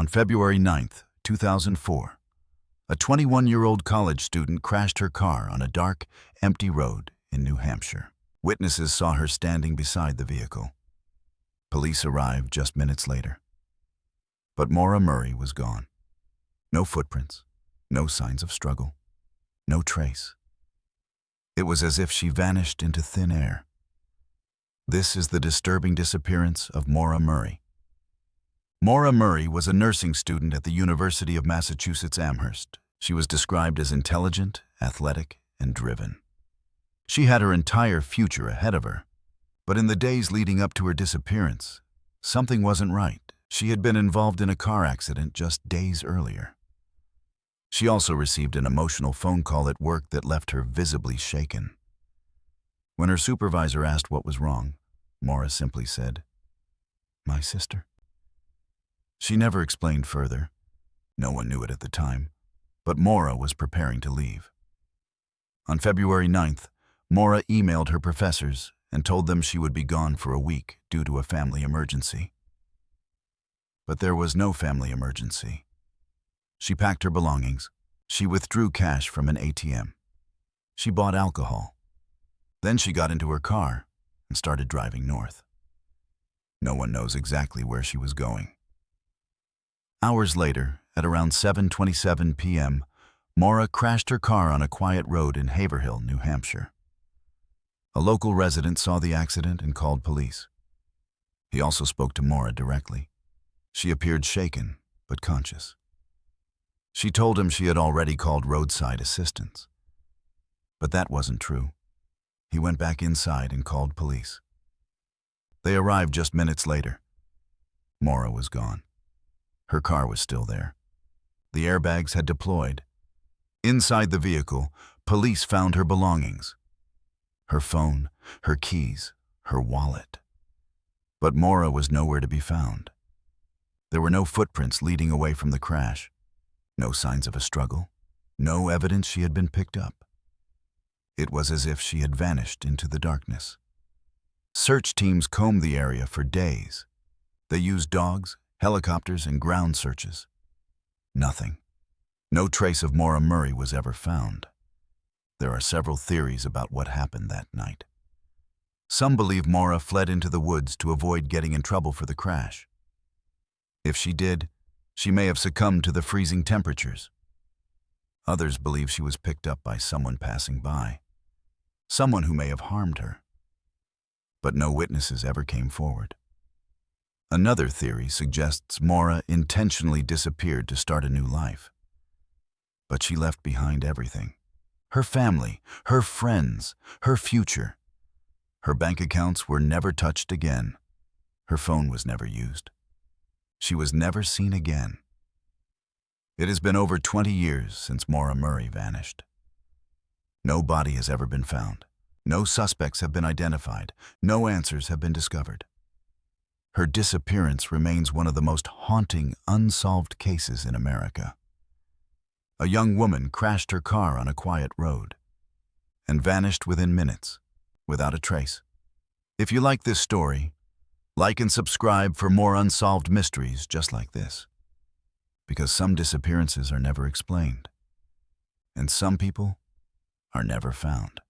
On February 9th, 2004, a 21-year-old college student crashed her car on a dark, empty road in New Hampshire. Witnesses saw her standing beside the vehicle. Police arrived just minutes later. But Maura Murray was gone. No footprints, no signs of struggle, no trace. It was as if she vanished into thin air. This is the disturbing disappearance of Maura Murray. Maura Murray was a nursing student at the University of Massachusetts Amherst. She was described as intelligent, athletic, and driven. She had her entire future ahead of her. But in the days leading up to her disappearance, something wasn't right. She had been involved in a car accident just days earlier. She also received an emotional phone call at work that left her visibly shaken. When her supervisor asked what was wrong, Maura simply said, "My sister." She never explained further. No one knew it at the time, but Maura was preparing to leave. On February 9th, Maura emailed her professors and told them she would be gone for a week due to a family emergency. But there was no family emergency. She packed her belongings. She withdrew cash from an ATM. She bought alcohol. Then she got into her car and started driving north. No one knows exactly where she was going. Hours later, at around 7:27 p.m., Maura crashed her car on a quiet road in Haverhill, New Hampshire. A local resident saw the accident and called police. He also spoke to Maura directly. She appeared shaken, but conscious. She told him she had already called roadside assistance. But that wasn't true. He went back inside and called police. They arrived just minutes later. Maura was gone. Her car was still there. The airbags had deployed. Inside the vehicle, police found her belongings. Her phone, her keys, her wallet. But Maura was nowhere to be found. There were no footprints leading away from the crash. No signs of a struggle. No evidence she had been picked up. It was as if she had vanished into the darkness. Search teams combed the area for days. They used dogs, helicopters, and ground searches. Nothing. No trace of Maura Murray was ever found. There are several theories about what happened that night. Some believe Maura fled into the woods to avoid getting in trouble for the crash. If she did, she may have succumbed to the freezing temperatures. Others believe she was picked up by someone passing by, someone who may have harmed her. But no witnesses ever came forward. Another theory suggests Maura intentionally disappeared to start a new life. But she left behind everything. Her family, her friends, her future. Her bank accounts were never touched again. Her phone was never used. She was never seen again. It has been over 20 years since Maura Murray vanished. No body has ever been found. No suspects have been identified. No answers have been discovered. Her disappearance remains one of the most haunting, unsolved cases in America. A young woman crashed her car on a quiet road and vanished within minutes, without a trace. If you like this story, like and subscribe for more unsolved mysteries just like this. Because some disappearances are never explained, and some people are never found.